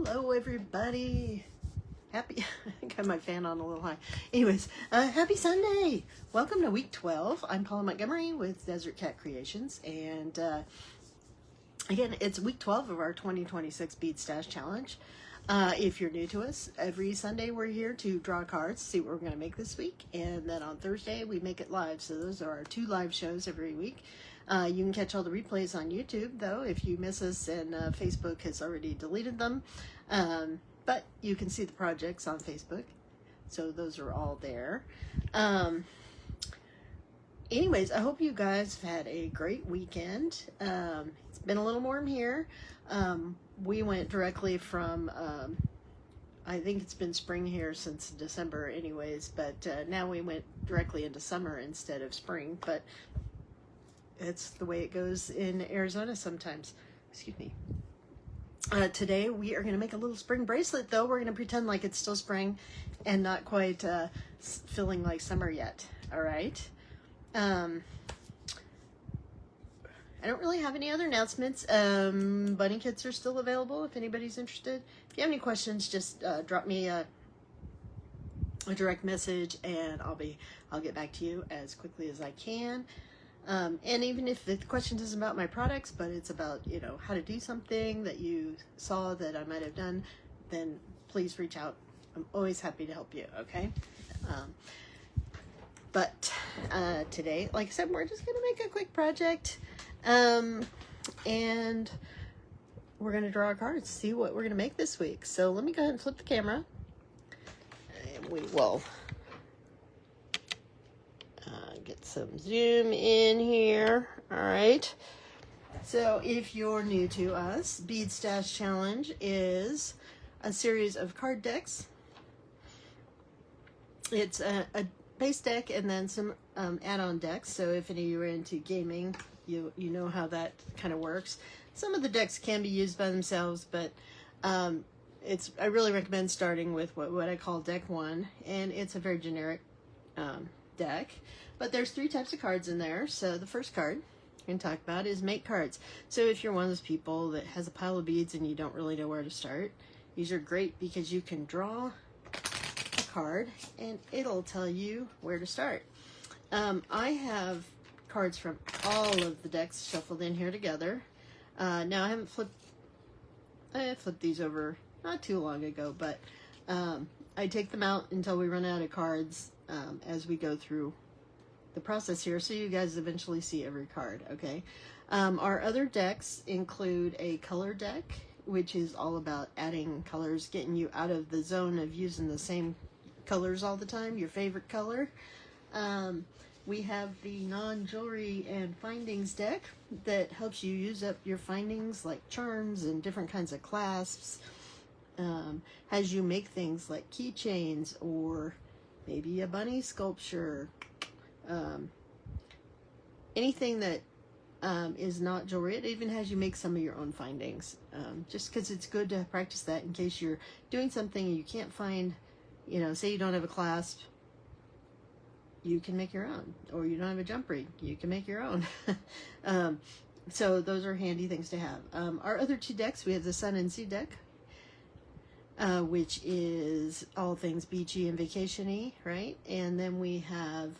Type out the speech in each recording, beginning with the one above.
Hello, everybody. Happy, I got my fan on a little high. Anyways, happy Sunday. Welcome to week 12. I'm Paula Montgomery with Desert Cat Creations. And again, it's week 12 of our 2026 Bead Stash Challenge. If you're new to us, every Sunday we're here to draw cards, see what we're going to make this week. And then on Thursday, we make it live. So those are our 2 live shows every week. You can catch all the replays on YouTube, though, if you miss us, and Facebook has already deleted them. But you can see the projects on Facebook. So those are all there. Anyways, I hope you guys have had a great weekend. It's been a little warm here. We went directly from, I think it's been spring here since December anyways, but now we went directly into summer instead of spring. But it's the way it goes in Arizona sometimes. Excuse me. Today we are going to make a little spring bracelet, though. We're going to pretend like it's still spring and not quite feeling like summer yet. All right. I don't really have any other announcements. Bunny kits are still available if anybody's interested. If you have any questions, just drop me a direct message and I'll get back to you as quickly as I can. And even if the question isn't about my products, but it's about, you know, how to do something that you saw that I might have done, then please reach out. I'm always happy to help you, okay? But today, like I said, we're just going to make a quick project. And we're going to draw our cards, see what we're going to make this week. So let me go ahead and flip the camera. And we will get some zoom in here. All right. So if you're new to us, Bead Stash Challenge is a series of card decks. It's a base deck and then some add-on decks. So if any of you are into gaming, you know how that kind of works. Some of the decks can be used by themselves, but I really recommend starting with what I call deck 1, and it's a very generic deck. But there's 3 types of cards in there. So the first card I'm going to talk about is make cards. So if you're one of those people that has a pile of beads and you don't really know where to start, these are great because you can draw a card and it'll tell you where to start. I have cards from all of the decks shuffled in here together. Now I flipped these over not too long ago, but I take them out until we run out of cards as we go through the process here, so you guys eventually see every card, okay? Our other decks include a color deck, which is all about adding colors, getting you out of the zone of using the same colors all the time, your favorite color. We have the non-jewelry and findings deck that helps you use up your findings like charms and different kinds of clasps. Has you make things like keychains or maybe a bunny sculpture. Anything that is not jewelry. It even has you make some of your own findings, just because it's good to practice that in case you're doing something and you can't find, you know, say you don't have a clasp, you can make your own, or you don't have a jump ring, you can make your own. So those are handy things to have. Our other 2 decks, we have the Sun and Sea deck, which is all things beachy and vacation-y, right? And then we have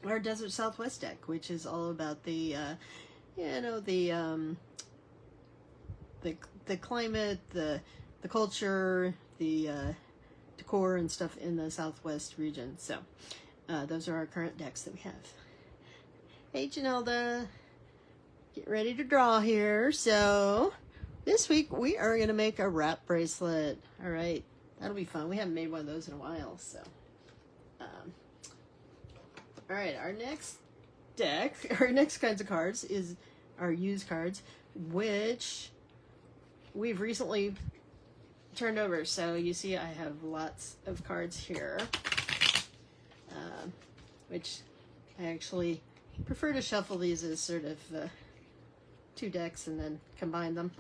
our Desert Southwest deck, which is all about the climate, the culture, the decor and stuff in the Southwest region. So those are our current decks that we have. Hey, Janelda, get ready to draw here. So this week we are going to make a wrap bracelet. All right, that'll be fun. We haven't made one of those in a while, so. All right, our next deck, our next kinds of cards is our used cards, which we've recently turned over. So you see I have lots of cards here, which I actually prefer to shuffle these as sort of 2 decks and then combine them.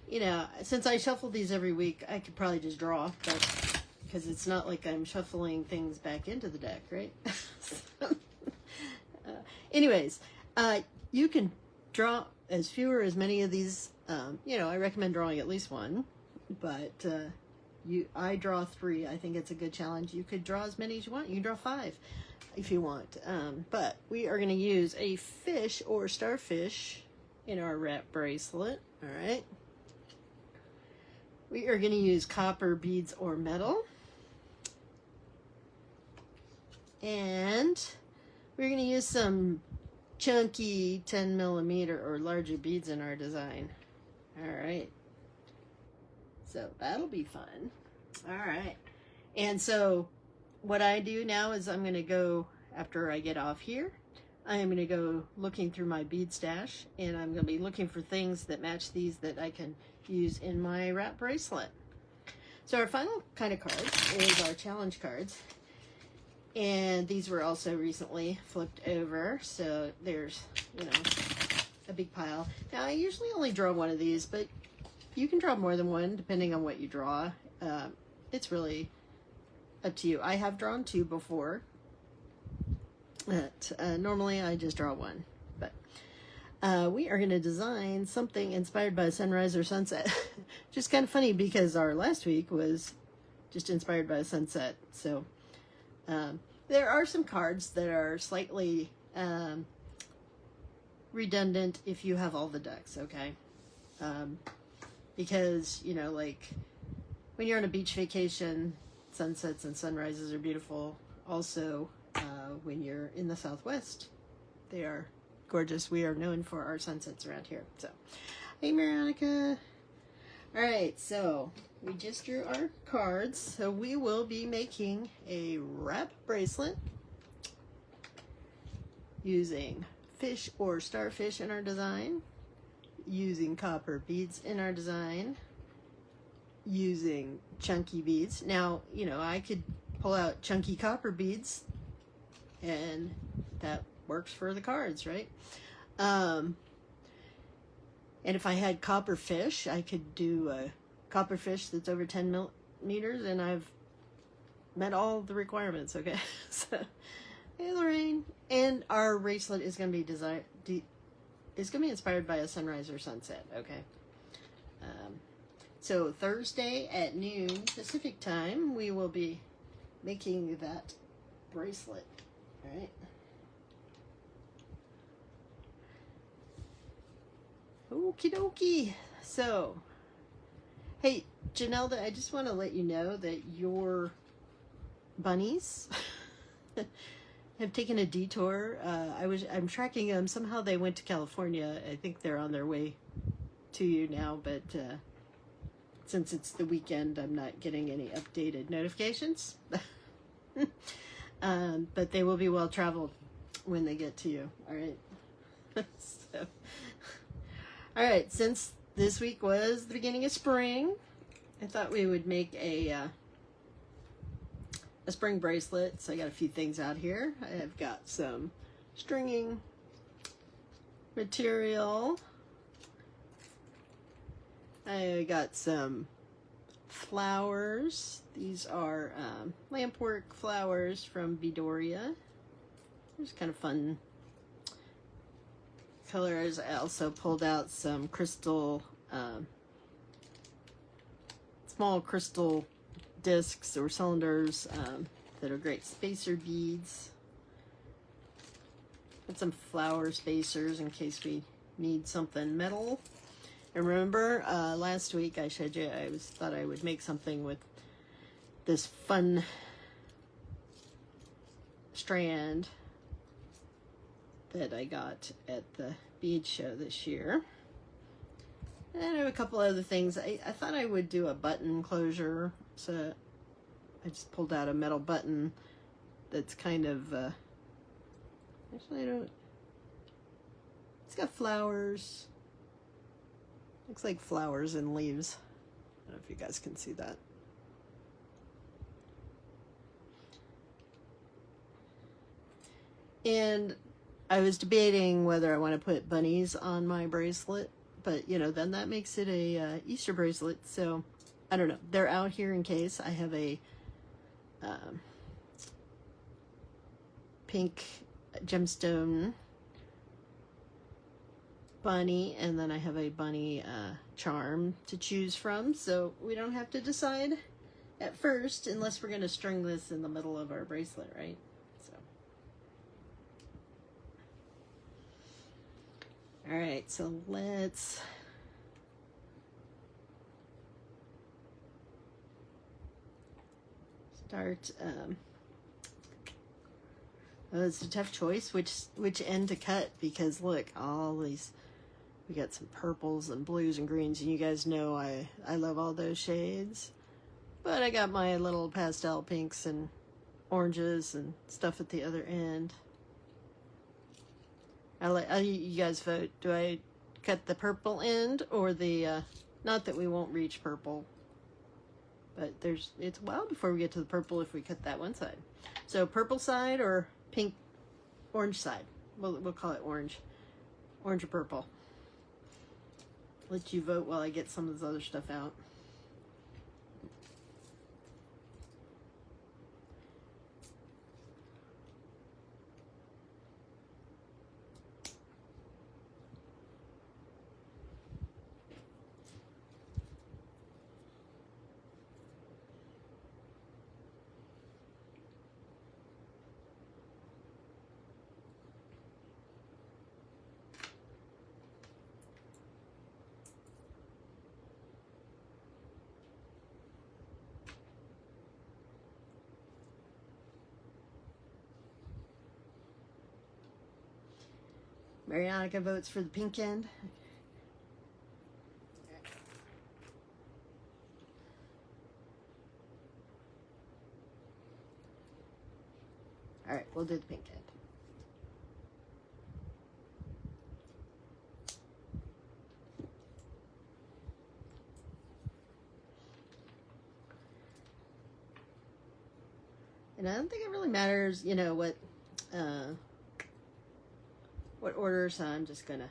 You know, since I shuffle these every week, I could probably just draw, but because it's not like I'm shuffling things back into the deck, right? Anyways, you can draw as few or as many of these, you know, I recommend drawing at least one, but I draw 3. I think it's a good challenge. You could draw as many as you want. You can draw 5 if you want. But we are going to use a fish or starfish in our wrap bracelet. All right. We are going to use copper, beads, or metal. And we're going to use some chunky 10 millimeter or larger beads in our design. All right. So that'll be fun. All right. And so what I do now is I'm going to go, after I get off here, I am going to go looking through my bead stash, and I'm going to be looking for things that match these that I can use in my wrap bracelet. So our final kind of cards is our challenge cards. And these were also recently flipped over, so there's, you know, a big pile. Now, I usually only draw one of these, but you can draw more than one depending on what you draw. It's really up to you. I have drawn 2 before, but normally I just draw 1. But we are going to design something inspired by sunrise or sunset. Just kind of funny because our last week was just inspired by a sunset, so... there are some cards that are slightly redundant if you have all the decks, okay? Because, you know, like when you're on a beach vacation, sunsets and sunrises are beautiful. Also, when you're in the Southwest, they are gorgeous. We are known for our sunsets around here. So, hey, Veronica. All right, so we just drew our cards. So we will be making a wrap bracelet using fish or starfish in our design, using copper beads in our design, using chunky beads. Now, you know, I could pull out chunky copper beads and that works for the cards, right? And if I had copper fish, I could do a copper fish that's over 10 millimeters, and I've met all the requirements, okay? So, hey, Lorraine. And our bracelet is going to be inspired by a sunrise or sunset, okay? So Thursday at noon Pacific time, we will be making that bracelet, all right? Okie dokie. So, hey, Janelda, I just want to let you know that your bunnies have taken a detour. I'm tracking them. Somehow they went to California. I think they're on their way to you now, but since it's the weekend, I'm not getting any updated notifications. But they will be well traveled when they get to you. All right. So. All right, since this week was the beginning of spring, I thought we would make a spring bracelet. So I got a few things out here. I have got some stringing material. I got some flowers. These are lampwork flowers from Bedoria. There's kind of fun colors. I also pulled out some crystal, small crystal discs or cylinders that are great spacer beads. Got some flower spacers in case we need something metal. And remember, last week I showed you thought I would make something with this fun strand that I got at the bead show this year. And I have a couple other things. I thought I would do a button closure, so I just pulled out a metal button that's kind of, actually I don't, it's got flowers. Looks like flowers and leaves. I don't know if you guys can see that. And I was debating whether I want to put bunnies on my bracelet, but you know, then that makes it a Easter bracelet. So I don't know. They're out here in case. I have a pink gemstone bunny, and then I have a bunny charm to choose from, so we don't have to decide at first unless we're going to string this in the middle of our bracelet, right? So, all right, so let's start. Oh, it's a tough choice which end to cut, because look, all these, we got some purples and blues and greens, and you guys know I love all those shades. But I got my little pastel pinks and oranges and stuff at the other end. You guys vote. Do I cut the purple end or the, not that we won't reach purple, but it's a while before we get to the purple if we cut that one side. So purple side or pink, orange side. We'll call it orange. Orange or purple. Let you vote while I get some of this other stuff out. Marianica votes for the pink end. All right, we'll do the pink end. And I don't think it really matters, you know, what order, so I'm just gonna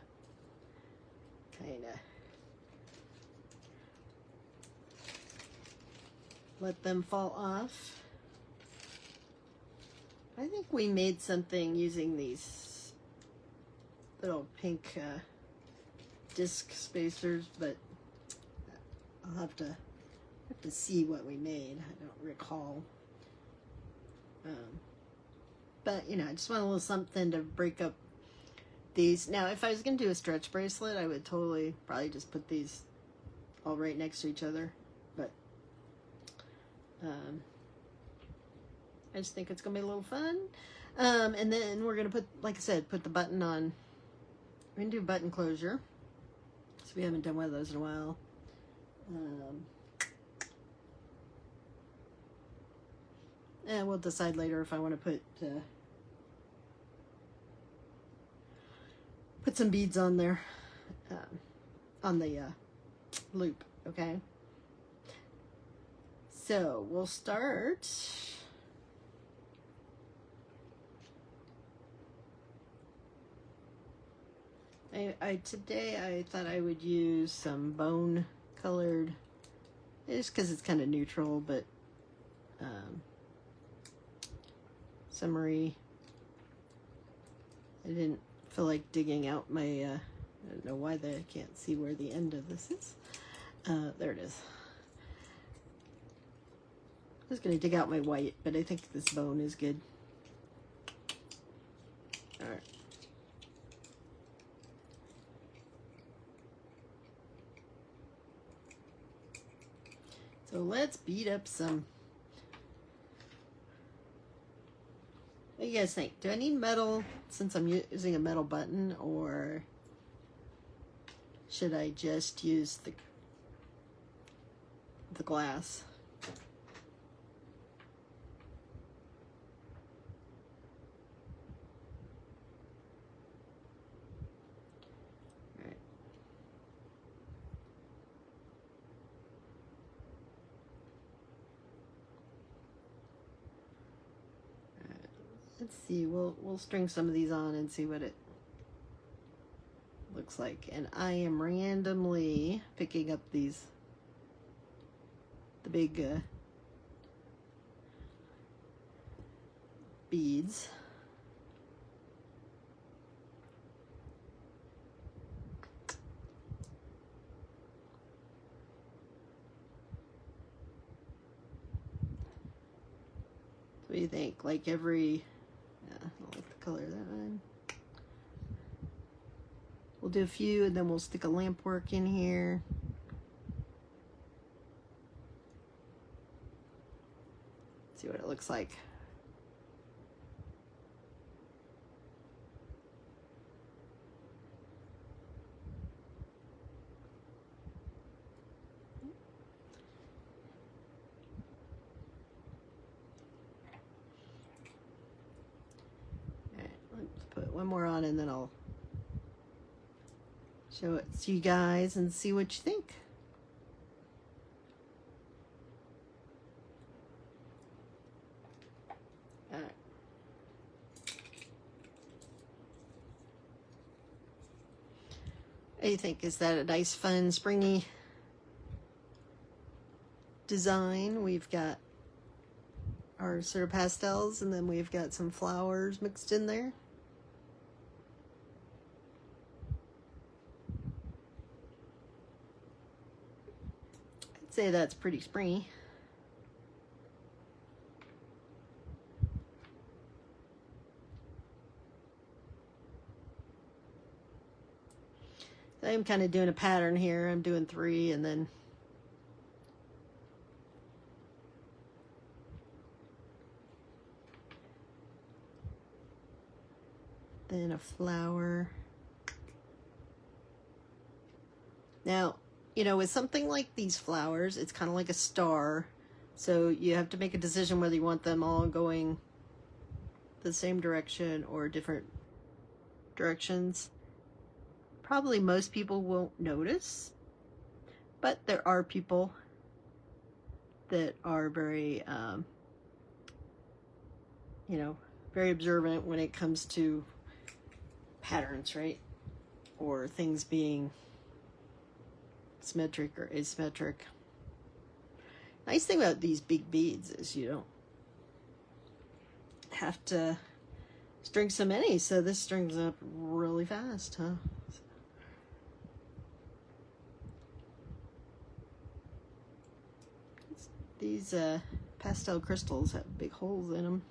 kind of let them fall off. I think we made something using these little pink disc spacers, but I'll have to see what we made. I don't recall. But you know, I just want a little something to break up these. Now, if I was going to do a stretch bracelet, I would totally probably just put these all right next to each other. But I just think it's going to be a little fun. And then we're going to put, like I said, put the button on. We're going to do button closure. So we haven't done one of those in a while. And we'll decide later if I want to put some beads on there, on the loop, okay? So we'll start. Today I thought I would use some bone colored, just because it's kind of neutral, but summery. I didn't feel like digging out my, I don't know why I can't see where the end of this is. There it is. I was going to dig out my white, but I think this bone is good. All right. So let's beat up some. What do you guys think? Do I need metal since I'm using a metal button, or should I just use the glass? All right. Let's see, we'll string some of these on and see what it looks like. And I am randomly picking up the big beads. What do you think? Like every, yeah, I don't like the color of that one. We'll do a few and then we'll stick a lamp work in here. See what it looks like. Alright, let's put one more on and then I'll show it to you guys and see what you think. Alright. What do you think? Is that a nice, fun, springy design? We've got our sort of pastels and then we've got some flowers mixed in there. I'd say that's pretty springy. I'm kind of doing a pattern here. I'm doing 3 and then a flower. Now, you know, with something like these flowers, it's kind of like a star. So you have to make a decision whether you want them all going the same direction or different directions. Probably most people won't notice, but there are people that are very, you know, very observant when it comes to patterns, right? Or things being symmetric or asymmetric. Nice thing about these big beads is you don't have to string so many, so this strings up really fast, huh? These pastel crystals have big holes in them.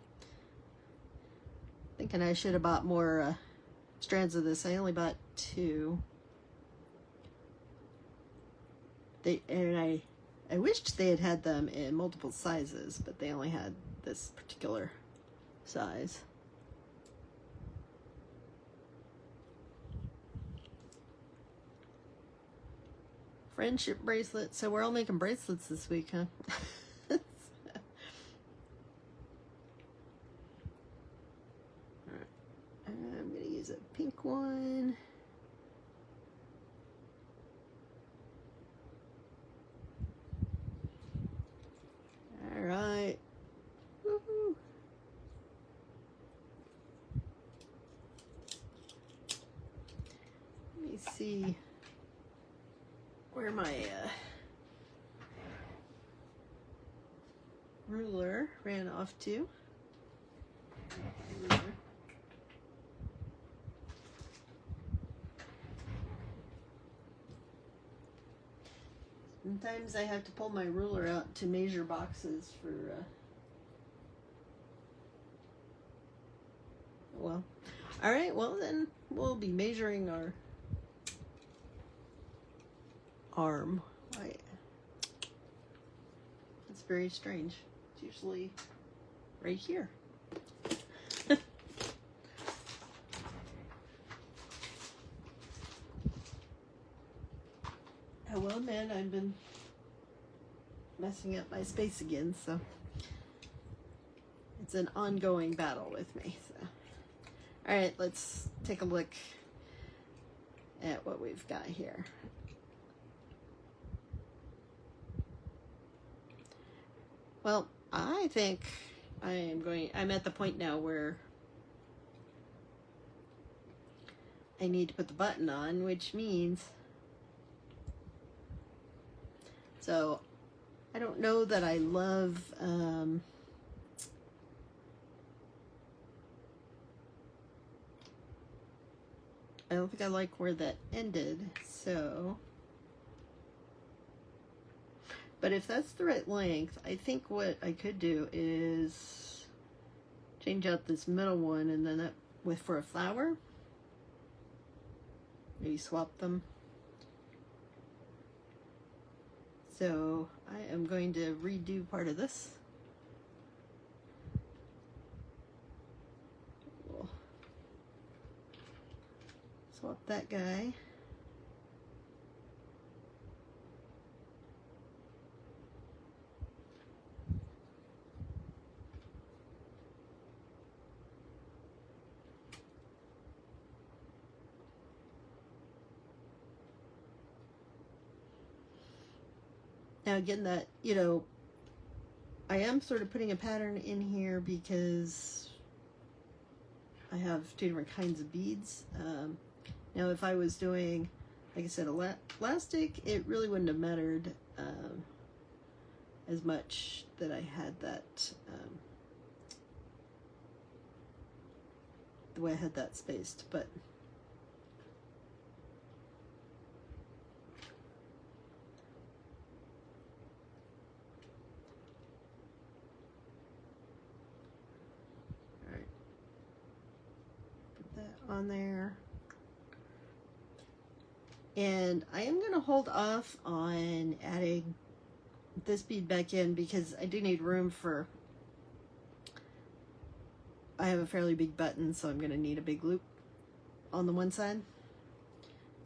Thinking I should have bought more strands of this. I only bought 2. I wished they had had them in multiple sizes, but they only had this particular size. Friendship bracelet. So we're all making bracelets this week, huh? I'm going to use a pink one. All right. Woohoo. Let me see where my ruler ran off to. Sometimes I have to pull my ruler out to measure boxes for, well, all right, well then we'll be measuring our arm. That's very strange. It's usually right here. I will admit I've been messing up my space again, so it's an ongoing battle with me. So, all right, let's take a look at what we've got here. Well, I think I'm at the point now where I need to put the button on, which means, so I don't know that I love, I don't think I like where that ended, so, but if that's the right length, I think what I could do is change out this middle one, and then that with for a flower. Maybe swap them. So I am going to redo part of this. We'll swap that guy. Now again, that, you know, I am sort of putting a pattern in here because I have two different kinds of beads. Now if I was doing, like I said, elastic, it really wouldn't have mattered as much that I had that, the way I had that spaced, but on there. And I am going to hold off on adding this bead back in because I do need room for, I have a fairly big button, so I'm going to need a big loop on the one side.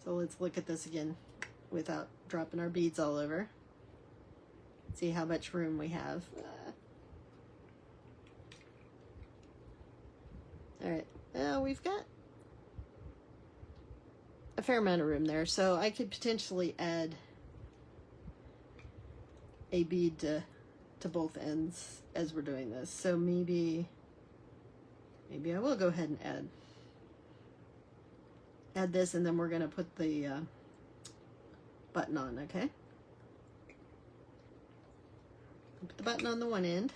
So let's look at this again without dropping our beads all over. See how much room we have. All right, now we've got a fair amount of room there, so I could potentially add a bead to both ends as we're doing this. So maybe I will go ahead and add this, and then we're going to put the button on. Okay, put the button on the one end.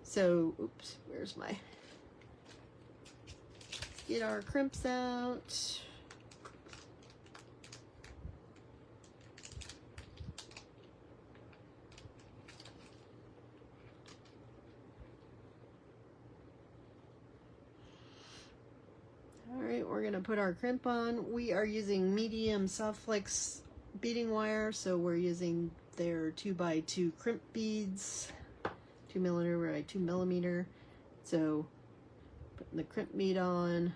So oops, where's my, get our crimps out. All right, we're gonna put our crimp on. We are using medium soft flex beading wire, so we're using their 2x2 crimp beads, 2mm by 2mm. So putting the crimp bead on,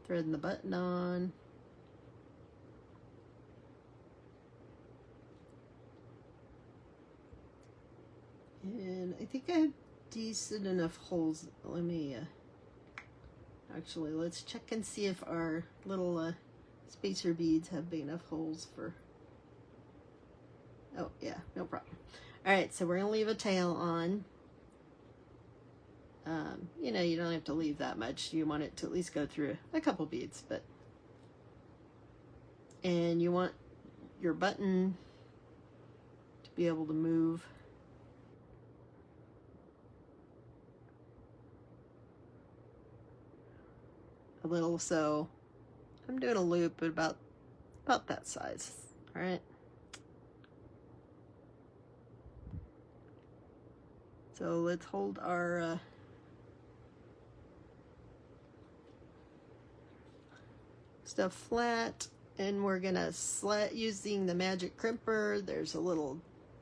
threading the button on, and I think I have decent enough holes. Let me actually, let's check and see if our little spacer beads have big enough holes for, oh yeah, no problem. All right, so we're gonna leave a tail on. You know, you don't have to leave that much. You want it to at least go through a couple beads, but, and you want your button to be able to move. A little, so I'm doing a loop at about that size. All right. So let's hold our stuff flat, and we're gonna using the magic crimper. There's a little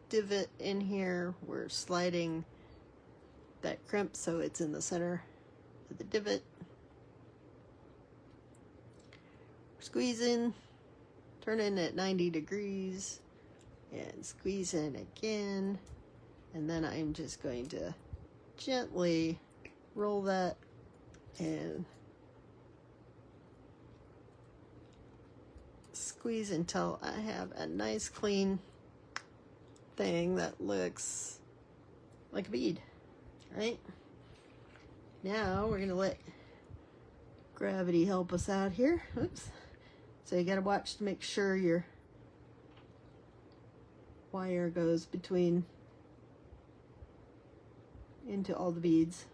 divot in here. We're sliding that crimp so it's in the center of the divot. Squeezing, turning at 90 degrees, and squeezing again. And then I'm just going to gently roll that and squeeze until I have a nice clean thing that looks like a bead, right? Now we're gonna let gravity help us out here. Oops. So you gotta watch to make sure your wire goes between into all the beads.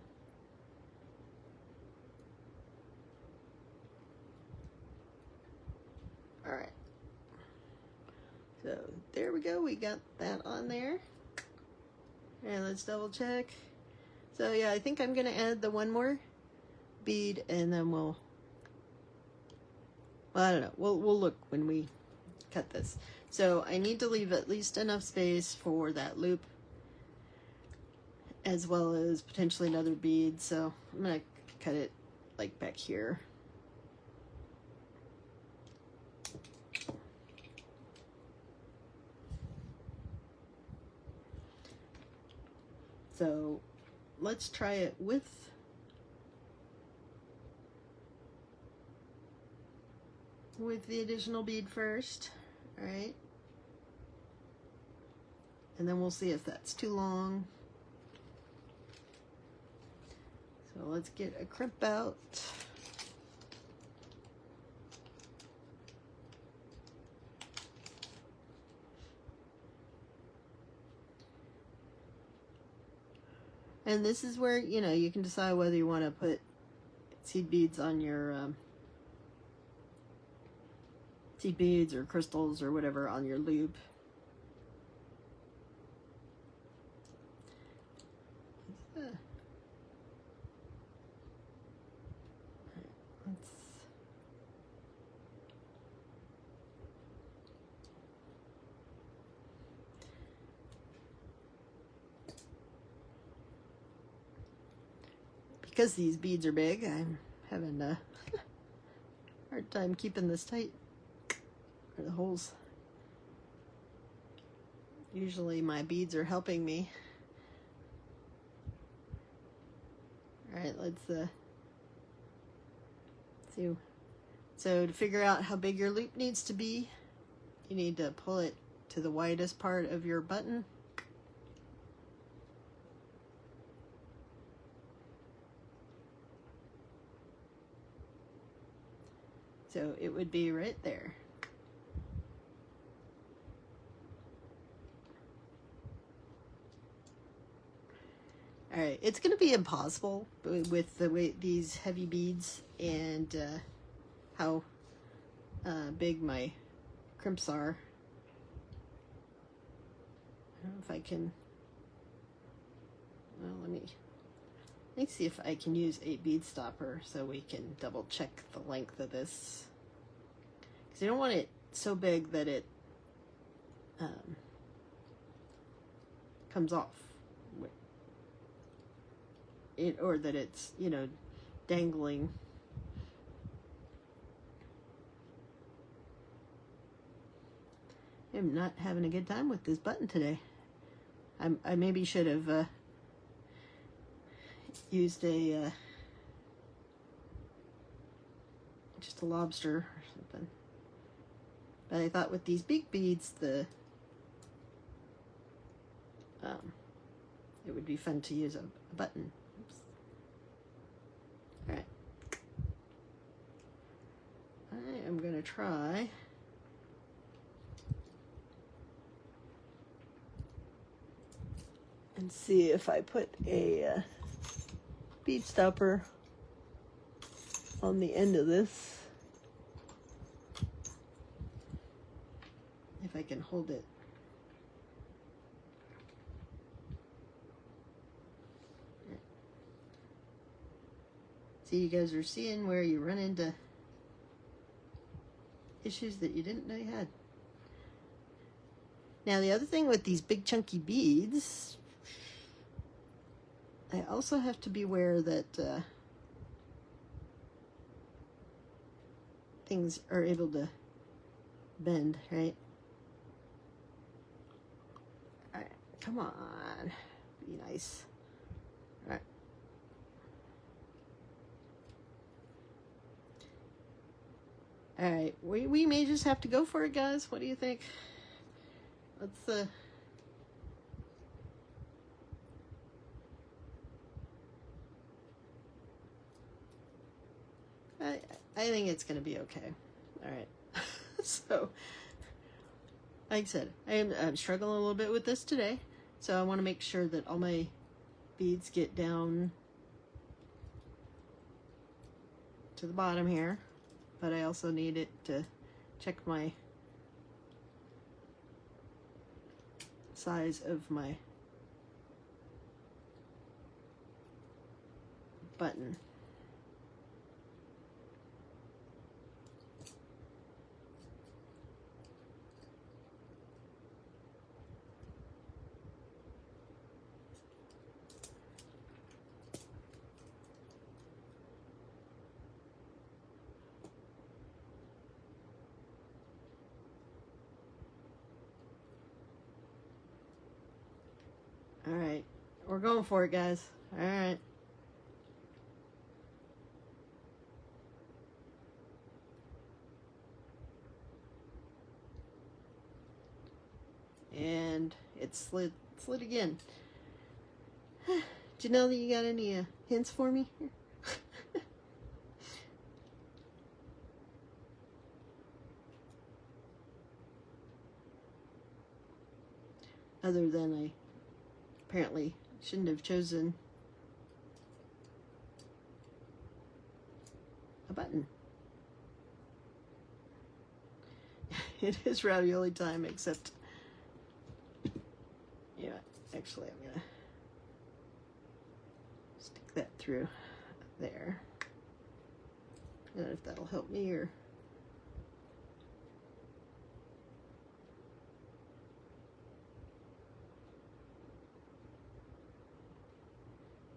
All right. So there we go. We got that on there. And let's double check. So yeah, I think I'm gonna add the one more bead, and then well, I don't know. We'll look when we cut this. So I need to leave at least enough space for that loop, as well as potentially another bead. So I'm gonna cut it like back here. So let's try it with the additional bead first. All right, and then we'll see if that's too long. So let's get a crimp out. And this is where, you know, you can decide whether you want to put seed beads on your seed beads or crystals or whatever on your loop. Because these beads are big, I'm having a hard time keeping this tight, or the holes. Usually my beads are helping me. All right, let's see. So to figure out how big your loop needs to be, you need to pull it to the widest part of your button. So it would be right there. All right, it's going to be impossible with the way these heavy beads and how big my crimps are. I don't know if I can. Well, let me see if I can use a bead stopper so we can double check the length of this. Because you don't want it so big that it comes off. Or that it's, you know, dangling. I'm not having a good time with this button today. I maybe should have used a just a lobster or something. But I thought with these big beads, it would be fun to use a button. Oops. All right. I am gonna try and see if I put a bead stopper on the end of this. If I can hold it. See, you guys are seeing where you run into issues that you didn't know you had. Now, the other thing with these big chunky beads, I also have to be aware that things are able to bend, right? All right, come on, be nice. All right. All right, we may just have to go for it, guys. What do you think? Let's I think it's gonna be okay. All right. So, like I said, I'm struggling a little bit with this today, so I want to make sure that all my beads get down to the bottom here, but I also need it to check my size of my button. All right, we're going for it, guys. All right. And it slid again. Janelle, you got any hints for me here? Other than I apparently shouldn't have chosen a button. It is ravioli time, except, yeah, actually I'm gonna stick that through there. I don't know if that'll help me or...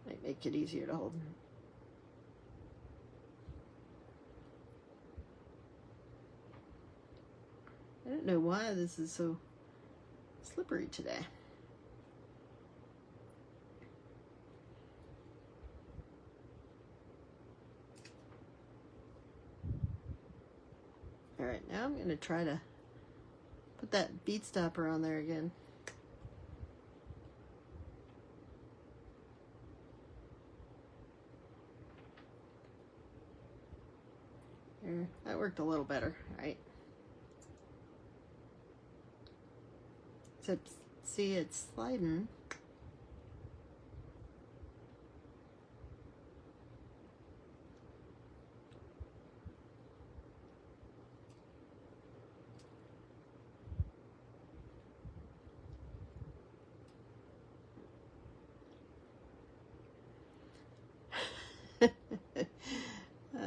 might make it easier to hold. I don't know why this is so slippery today. All right, now I'm going to try to put that bead stopper on there again. There, that worked a little better, right? Except, see, it's sliding.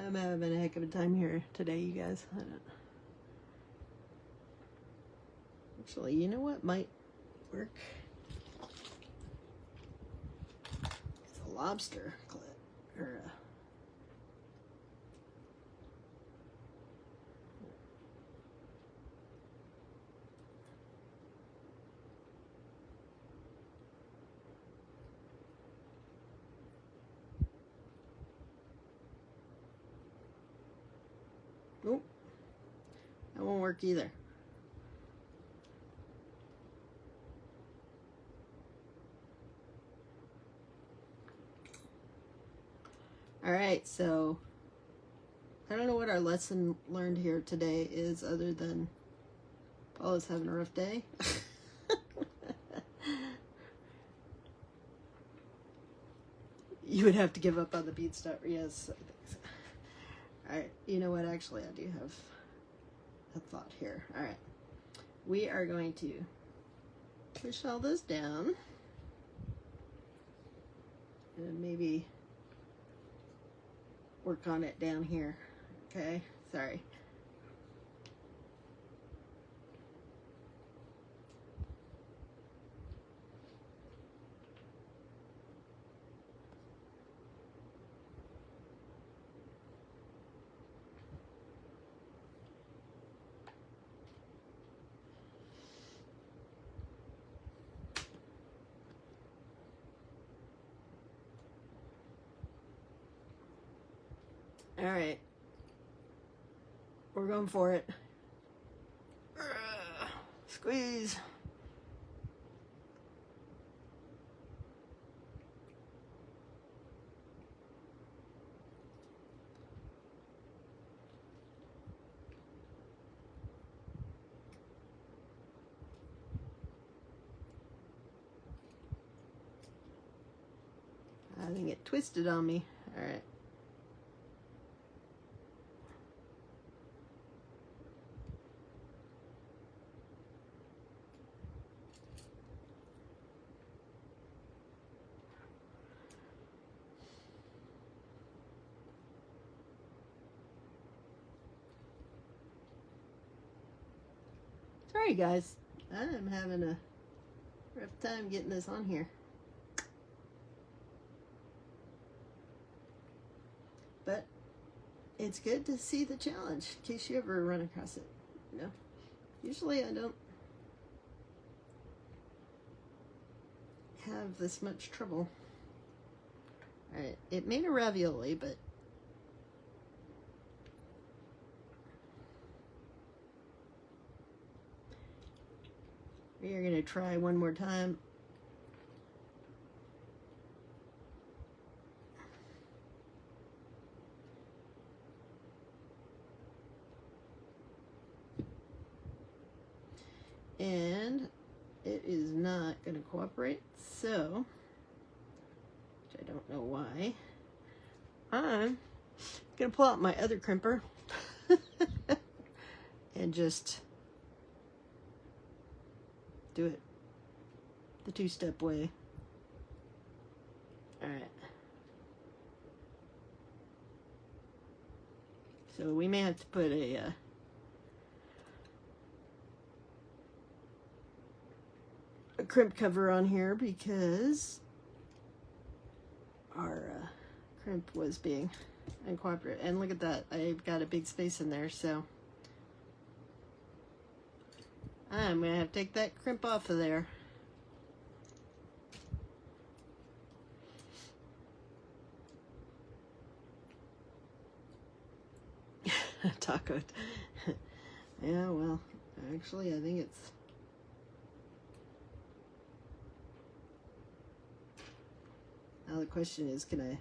I'm having a heck of a time here today, you guys. I don't... Actually, you know what might work? It's a lobster clip, or a... Nope, that won't work either. All right, so I don't know what our lesson learned here today is, other than Paula's having a rough day. You would have to give up on the bead stopper. Yes, I think so. All right, you know what? Actually, I do have a thought here. All right, we are going to push all this down and maybe work on it down here. Okay, sorry. All right, we're going for it. Squeeze. I think it twisted on me. All right. Sorry guys, I'm having a rough time getting this on here. But it's good to see the challenge in case you ever run across it. You know, usually I don't have this much trouble. Alright, it made a ravioli, but we are going to try one more time. And it is not going to cooperate, so, which I don't know why, I'm going to pull out my other crimper and just do it the two-step way. Alright. So we may have to put a crimp cover on here because our crimp was being uncooperative. And look at that, I've got a big space in there, so I'm gonna have to take that crimp off of there. Taco. Yeah, well, actually I think it's now the question is, can I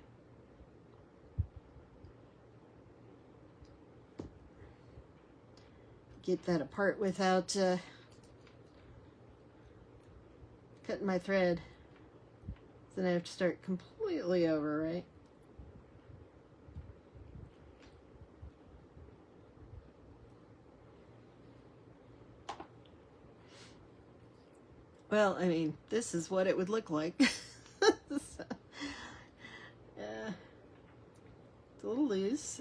get that apart without cutting my thread? Then I have to start completely over, right? Well, I mean, this is what it would look like. So, yeah, it's a little loose.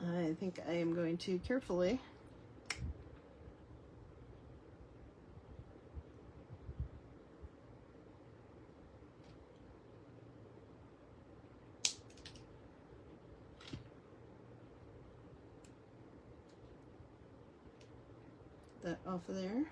I think I am going to carefully that off of there.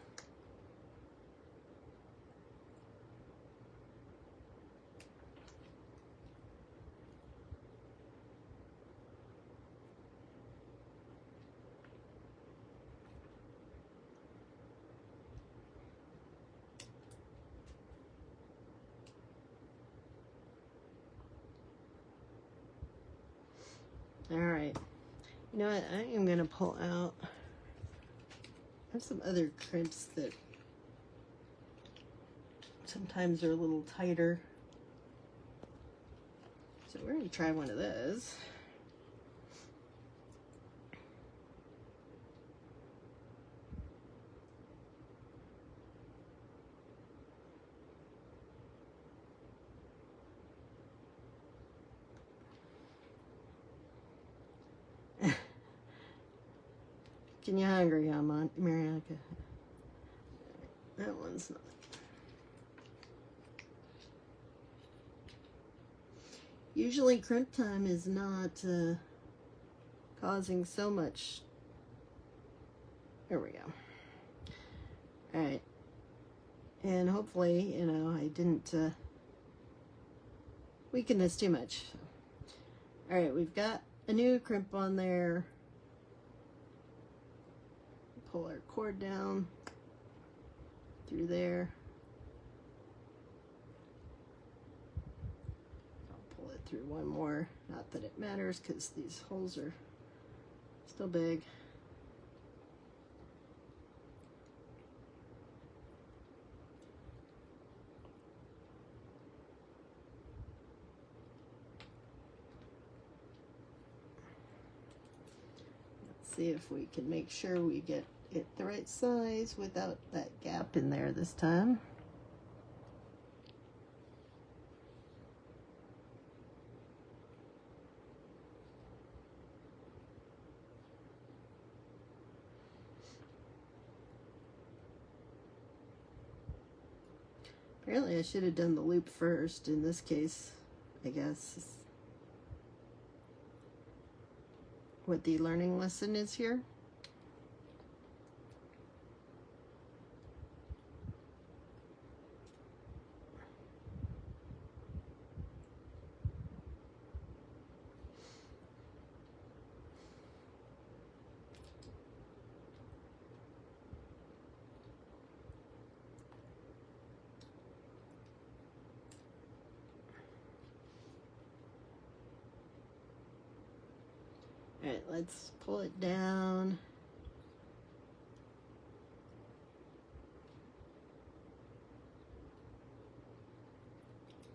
All right, you know what, I am gonna pull out, I have some other crimps that sometimes are a little tighter. So we're gonna try one of those. Getting you hungry, huh, Marianica? That one's not. Usually crimp time is not causing so much. There we go. Alright. And hopefully, you know, I didn't weaken this too much. Alright, we've got a new crimp on there. Pull our cord down through there. I'll pull it through one more. Not that it matters because these holes are still big. Let's see if we can make sure we get it the right size without that gap in there this time. Apparently I should have done the loop first in this case, I guess. What the learning lesson is here. All right, let's pull it down.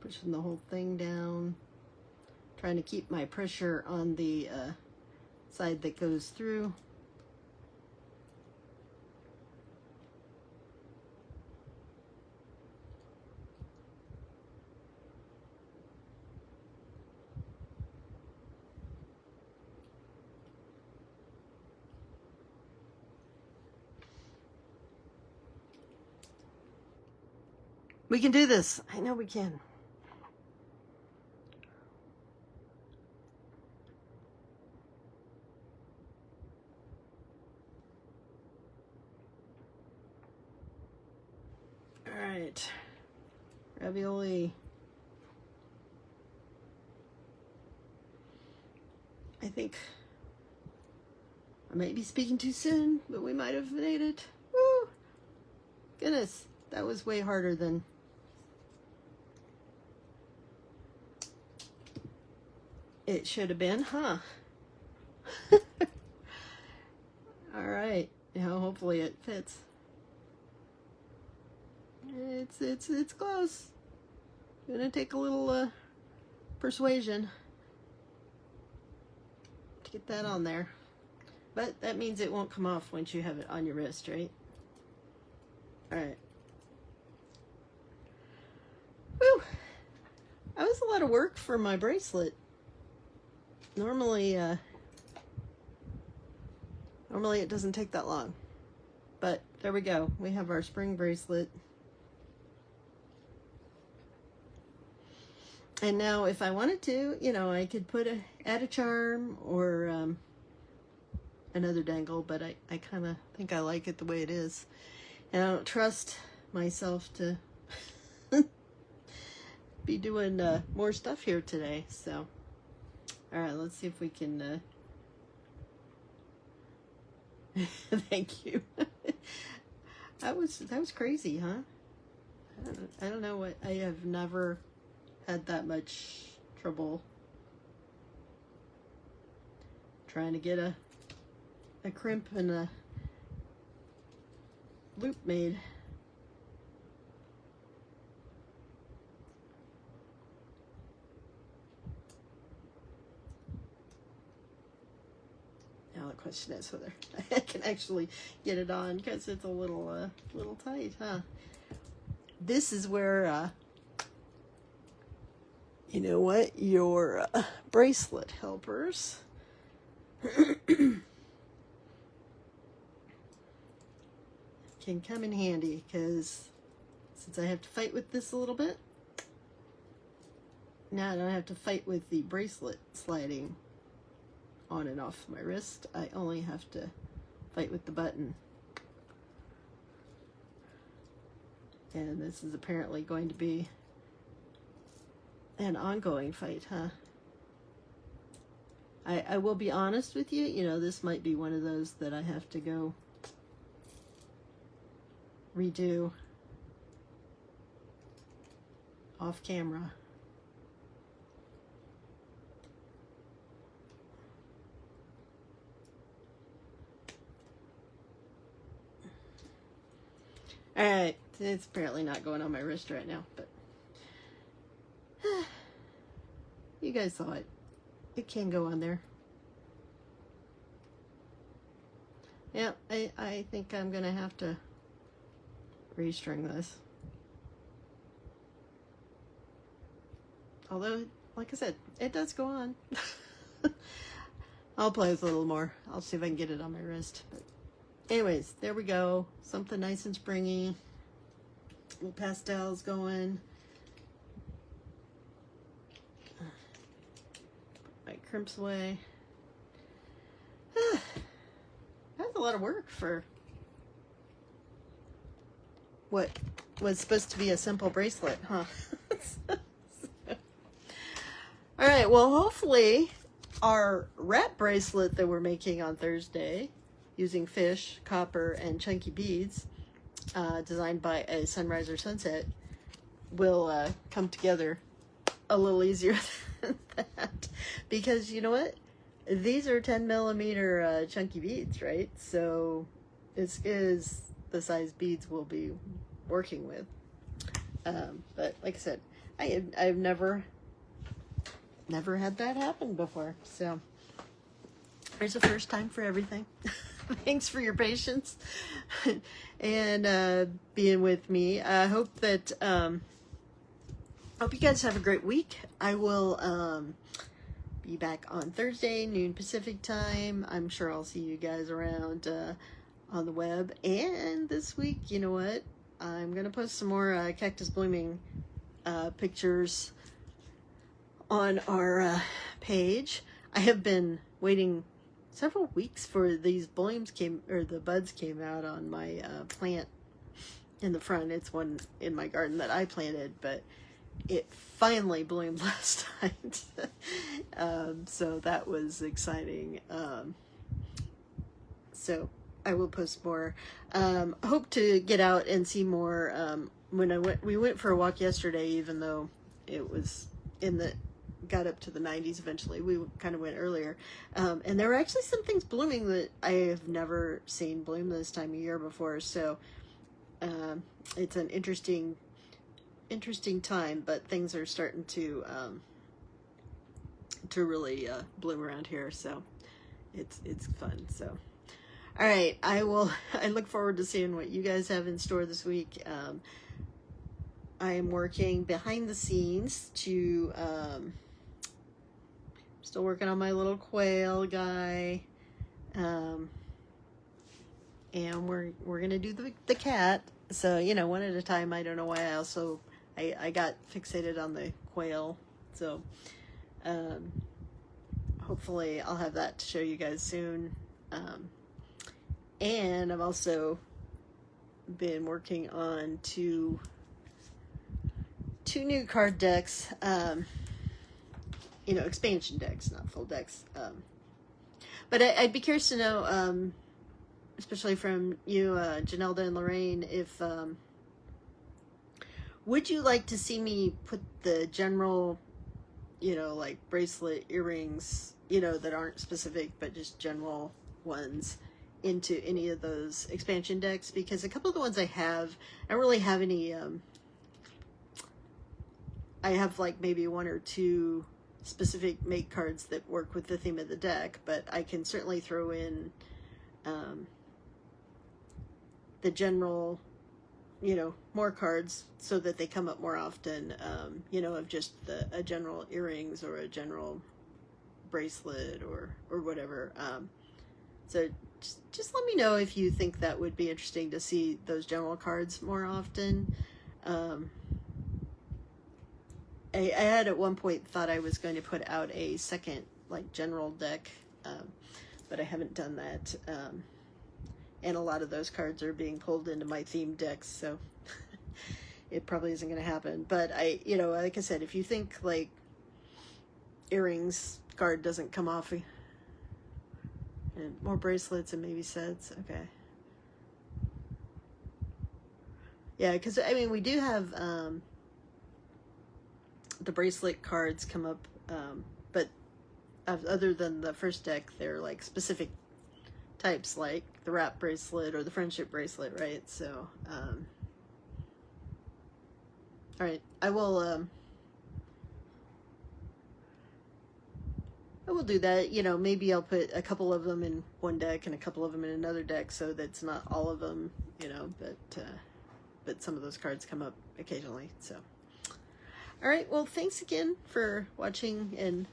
Pushing the whole thing down. Trying to keep my pressure on the side that goes through. We can do this. I know we can. All right. Ravioli. I think I might be speaking too soon, but we might have made it. Woo! Goodness, that was way harder than it should have been, huh? All right. Now hopefully it fits. It's close. Gonna take a little persuasion to get that on there. But that means it won't come off once you have it on your wrist, right? All right. Woo! That was a lot of work for my bracelet. Normally it doesn't take that long. But there we go. We have our spring bracelet. And now if I wanted to, you know, I could add a charm or another dangle, but I kind of think I like it the way it is. And I don't trust myself to be doing more stuff here today. So, all right, let's see if we can... Thank you. That was crazy, huh? I don't know what... I have never had that much trouble trying to get a crimp and a loop made. Now the question is whether I can actually get it on, because it's a little tight, huh? This is where you know what, your bracelet helpers can come in handy, because since I have to fight with this a little bit, now I don't have to fight with the bracelet sliding on and off my wrist. I only have to fight with the button. And this is apparently going to be an ongoing fight, huh? I will be honest with you, you know, this might be one of those that I have to go redo off camera. All right, it's apparently not going on my wrist right now, but you guys saw it. It can go on there. Yeah, I think I'm gonna have to restring this. Although, like I said, it does go on. I'll play with it a little more. I'll see if I can get it on my wrist. But anyways, there we go. Something nice and springy. Little pastels going. My crimps away. That's a lot of work for what was supposed to be a simple bracelet, huh? All right, well, hopefully our wrap bracelet that we're making on Thursday using fish, copper, and chunky beads, designed by a sunrise or sunset, will come together a little easier than that. Because you know what? These are 10 millimeter chunky beads, right? So this is the size beads we'll be working with. But like I said, I've never had that happen before. So there's a first time for everything. Thanks for your patience and being with me. I hope that hope you guys have a great week. I will be back on Thursday, noon Pacific time. I'm sure I'll see you guys around on the web. And this week, you know what? I'm gonna post some more cactus blooming pictures on our page. I have been waiting several weeks for these the buds came out on my plant in the front. It's one in my garden that I planted, but it finally bloomed last night. So that was exciting. So I will post more. Hope to get out and see more. We went for a walk yesterday, even though it was got up to the 90s eventually. We kind of went earlier. And there were actually some things blooming that I have never seen bloom this time of year before. So it's an interesting time, but things are starting to really bloom around here. So it's fun. So all right, I look forward to seeing what you guys have in store this week. I am working behind the scenes to still working on my little quail guy, and we're gonna do the cat. So one at a time. I don't know why I got fixated on the quail. So hopefully I'll have that to show you guys soon. And I've also been working on two new card decks, expansion decks, not full decks. But I'd be curious to know, especially from you, Janelda and Lorraine, if would you like to see me put the general, like bracelet, earrings, that aren't specific but just general ones into any of those expansion decks? Because a couple of the ones I don't really have any. I have like maybe one or two specific make cards that work with the theme of the deck, but I can certainly throw in the general, more cards so that they come up more often, of just a general earrings or a general bracelet or whatever. So just let me know if you think that would be interesting to see those general cards more often. I had at one point thought I was going to put out a second like general deck, but I haven't done that. And a lot of those cards are being pulled into my themed decks, so it probably isn't going to happen. But like I said, if you think like earrings card doesn't come off, and more bracelets and maybe sets, okay. Yeah, because we do have the bracelet cards come up, but other than the first deck, they're like specific types, like the wrap bracelet or the friendship bracelet, right? So all right, I will do that. Maybe I'll put a couple of them in one deck and a couple of them in another deck, so that's not all of them, but some of those cards come up occasionally. So all right, well, thanks again for watching and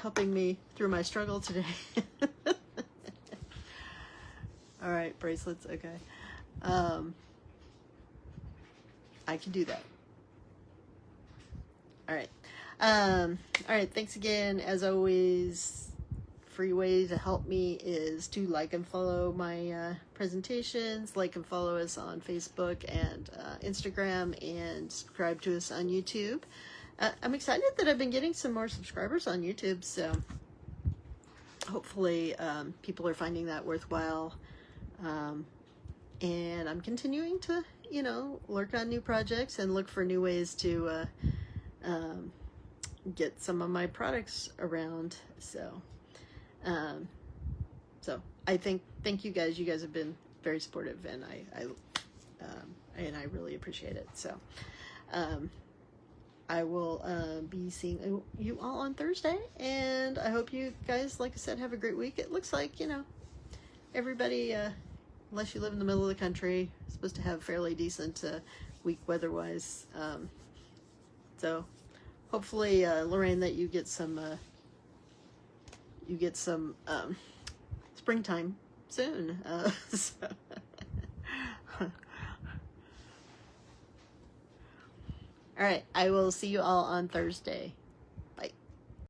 helping me through my struggle today. All right, bracelets, okay. I can do that. All right. All right. Thanks again. As always, free way to help me is to like and follow my presentations, like and follow us on Facebook and Instagram, and subscribe to us on YouTube. I'm excited that I've been getting some more subscribers on YouTube, so hopefully people are finding that worthwhile. And I'm continuing to, work on new projects and look for new ways to get some of my products around. So I thank you guys. You guys have been very supportive, and I really appreciate it. So I will be seeing you all on Thursday, and I hope you guys, like I said, have a great week. It looks like, everybody, unless you live in the middle of the country, is supposed to have fairly decent week weather-wise. So hopefully, Lorraine, that you get some springtime soon. So. All right, I will see you all on Thursday.